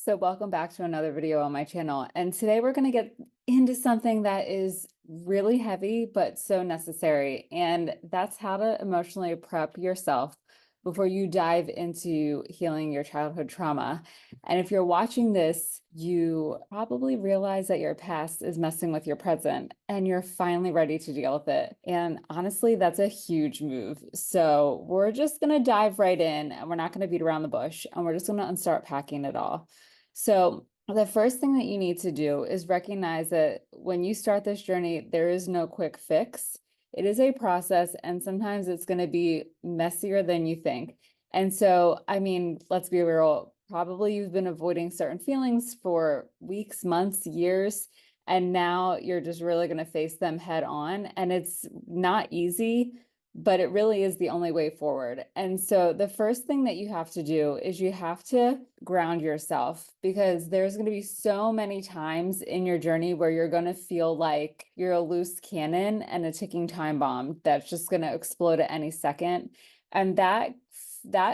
So welcome back to another video on my channel. And today we're going to get into something that is really heavy, but so necessary. And that's how to emotionally prep yourself before you dive into healing your childhood trauma. And if you're watching this, you probably realize that your past is messing with your present and you're finally ready to deal with it. And honestly, that's a huge move. So we're just going to dive right in and we're not going to beat around the bush and we're just going to start packing it all. So the first thing that you need to do is recognize that when you start this journey, there is no quick fix. It is a process, and sometimes it's going to be messier than you think. And so, I mean, let's be real, probably you've been avoiding certain feelings for weeks, months, years, and now you're just really going to face them head on. And it's not easy, but it really is the only way forward. And so the first thing that you have to do is you have to ground yourself, because there's going to be so many times in your journey where you're going to feel like you're a loose cannon and a ticking time bomb that's just going to explode at any second. And that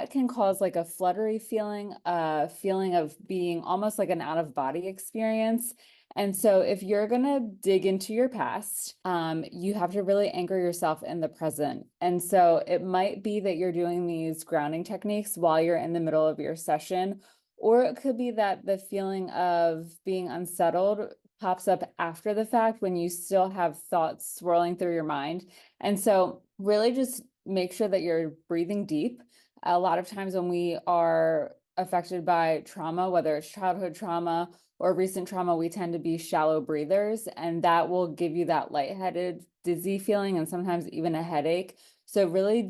can cause like a fluttery feeling, a feeling of being almost like an out of body experience. And so if you're going to dig into your past, you have to really anchor yourself in the present. And so it might be that you're doing these grounding techniques while you're in the middle of your session, or it could be that the feeling of being unsettled pops up after the fact when you still have thoughts swirling through your mind. And so really just make sure that you're breathing deep. A lot of times when we are affected by trauma, whether it's childhood trauma or recent trauma, we tend to be shallow breathers, and that will give you that lightheaded, dizzy feeling, and sometimes even a headache. So really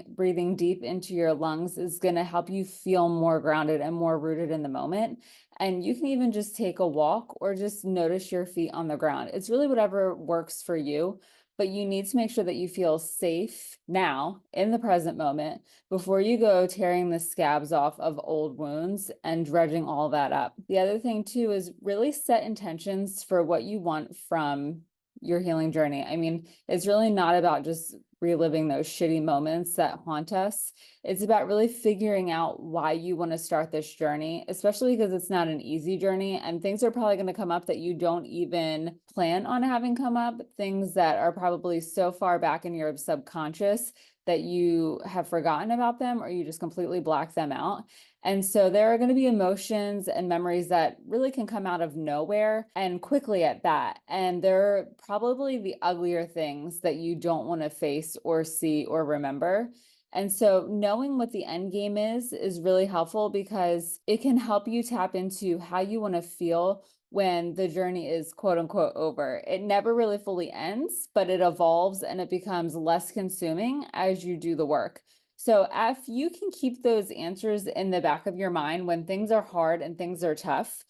breathing deep into your lungs is going to help you feel more grounded and more rooted in the moment. And you can even just take a walk or just notice your feet on the ground. It's really whatever works for you, but you need to make sure that you feel safe now in the present moment before you go tearing the scabs off of old wounds and dredging all that up. The other thing too is really set intentions for what you want from your healing journey. I mean, it's really not about just reliving those shitty moments that haunt us. It's about really figuring out why you want to start this journey, especially because it's not an easy journey and things are probably going to come up that you don't even plan on having come up, things that are probably so far back in your subconscious that you have forgotten about them or you just completely black them out. And so there are going to be emotions and memories that really can come out of nowhere and quickly at that. And they're probably the uglier things that you don't want to face or see or remember. And so knowing what the end game is really helpful, because it can help you tap into how you want to feel when the journey is quote unquote over. It never really fully ends, but it evolves and it becomes less consuming as you do the work. So if you can keep those answers in the back of your mind when things are hard and things are tough,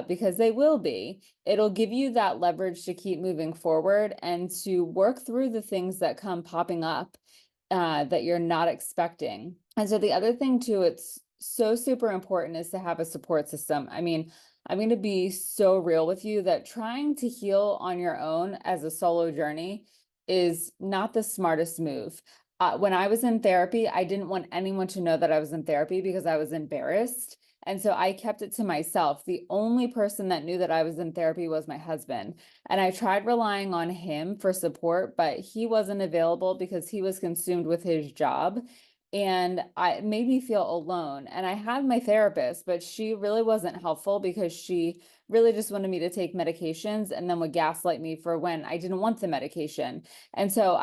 because they will be, it'll give you that leverage to keep moving forward and to work through the things that come popping up that you're not expecting. And so the other thing too, it's so super important, is to have a support system. I mean, I'm going to be so real with you that trying to heal on your own as a solo journey is not the smartest move. When I was in therapy, I didn't want anyone to know that I was in therapy because I was embarrassed. And so I kept it to myself. The only person that knew that I was in therapy was my husband. And I tried relying on him for support, but he wasn't available because he was consumed with his job. And it made me feel alone. And I had my therapist, but she really wasn't helpful because she really just wanted me to take medications and then would gaslight me for when I didn't want the medication. And so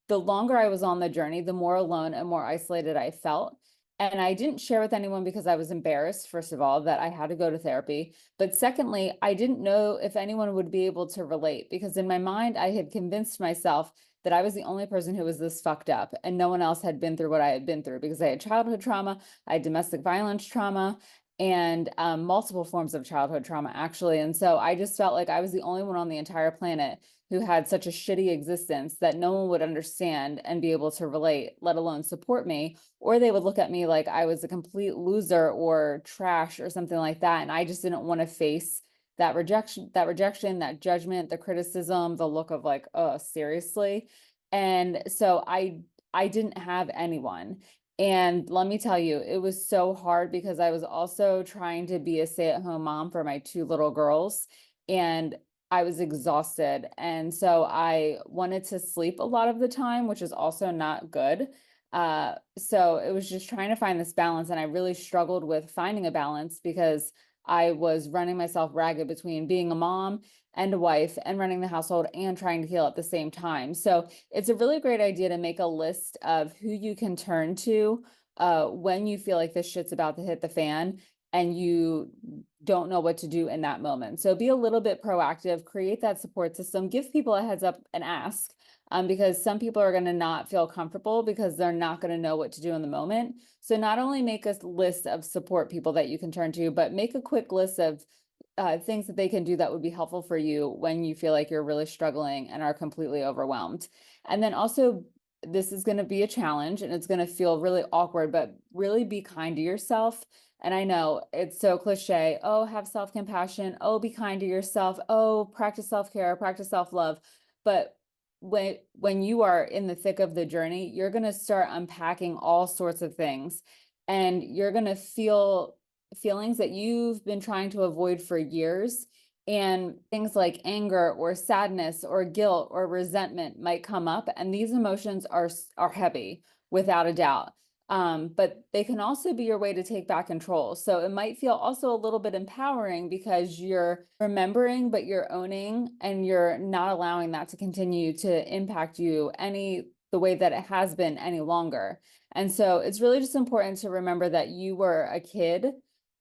the longer I was on the journey, the more alone and more isolated I felt. And I didn't share with anyone because I was embarrassed, first of all, that I had to go to therapy. But secondly, I didn't know if anyone would be able to relate, because in my mind, I had convinced myself that I was the only person who was this fucked up and no one else had been through what I had been through, because I had childhood trauma, I had domestic violence trauma, and multiple forms of childhood trauma, actually. And so I just felt like I was the only one on the entire planet who had such a shitty existence that no one would understand and be able to relate, let alone support me, or they would look at me like I was a complete loser or trash or something like that. And I just didn't want to face that rejection, that judgment, the criticism, the look of like, oh, seriously. And so I didn't have anyone. And let me tell you, it was so hard because I was also trying to be a stay-at-home mom for my two little girls, and I was exhausted. And so I wanted to sleep a lot of the time, which is also not good. So it was just trying to find this balance, and I really struggled with finding a balance because I was running myself ragged between being a mom and a wife and running the household and trying to heal at the same time. So it's a really great idea to make a list of who you can turn to when you feel like this shit's about to hit the fan and you don't know what to do in that moment. So be a little bit proactive, create that support system, give people a heads up and ask. Because some people are going to not feel comfortable because they're not going to know what to do in the moment. So not only make a list of support people that you can turn to, but make a quick list of things that they can do that would be helpful for you when you feel like you're really struggling and are completely overwhelmed. And then also, this is going to be a challenge and it's going to feel really awkward, but really be kind to yourself. And I know it's so cliche. Oh, have self-compassion. Oh, be kind to yourself. Oh, practice self-care, practice self-love. But when you are in the thick of the journey, you're going to start unpacking all sorts of things, and you're going to feel feelings that you've been trying to avoid for years. And things like anger or sadness or guilt or resentment might come up. And these emotions are heavy, without a doubt. But they can also be your way to take back control. So it might feel also a little bit empowering because you're remembering, but you're owning, and you're not allowing that to continue to impact you the way that it has been any longer. And so it's really just important to remember that you were a kid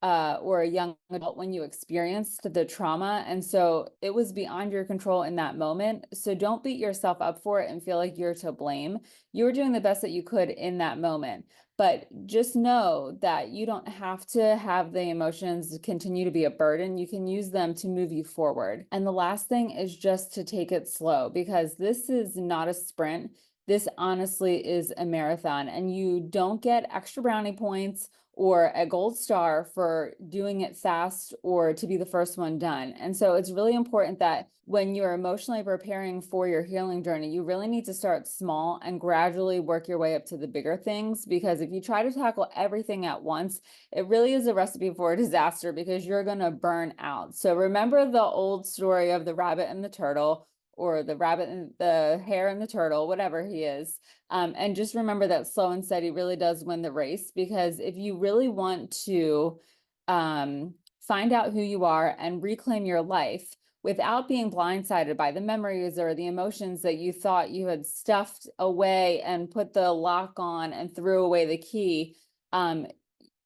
or a young adult when you experienced the trauma. And so it was beyond your control in that moment. So don't beat yourself up for it and feel like you're to blame. You were doing the best that you could in that moment. But just know that you don't have to have the emotions continue to be a burden. You can use them to move you forward. And the last thing is just to take it slow, because this is not a sprint. This honestly is a marathon, and you don't get extra brownie points or a gold star for doing it fast or to be the first one done. And so it's really important that when you're emotionally preparing for your healing journey, you really need to start small and gradually work your way up to the bigger things. Because if you try to tackle everything at once, it really is a recipe for a disaster because you're going to burn out. So remember the old story of the rabbit and the turtle, or the rabbit and the hare and the turtle, whatever he is. And just remember that slow and steady really does win the race, because if you really want to find out who you are and reclaim your life without being blindsided by the memories or the emotions that you thought you had stuffed away and put the lock on and threw away the key,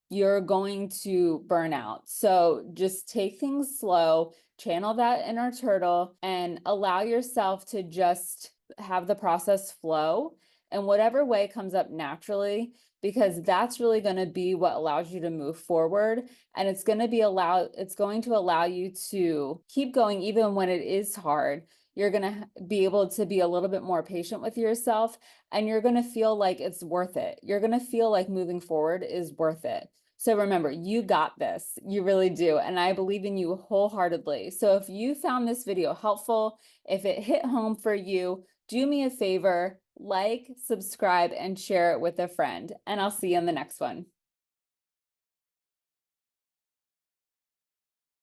you're going to burn out. So just take things slow, channel that inner turtle, and allow yourself to just have the process flow in whatever way comes up naturally, because that's really going to be what allows you to move forward. And it's going to allow you to keep going even when it is hard. You're going to be able to be a little bit more patient with yourself, and you're going to feel like it's worth it. You're going to feel like moving forward is worth it. So remember, you got this. You really do. And I believe in you wholeheartedly. So if you found this video helpful, if it hit home for you, do me a favor, like, subscribe, and share it with a friend. And I'll see you in the next one.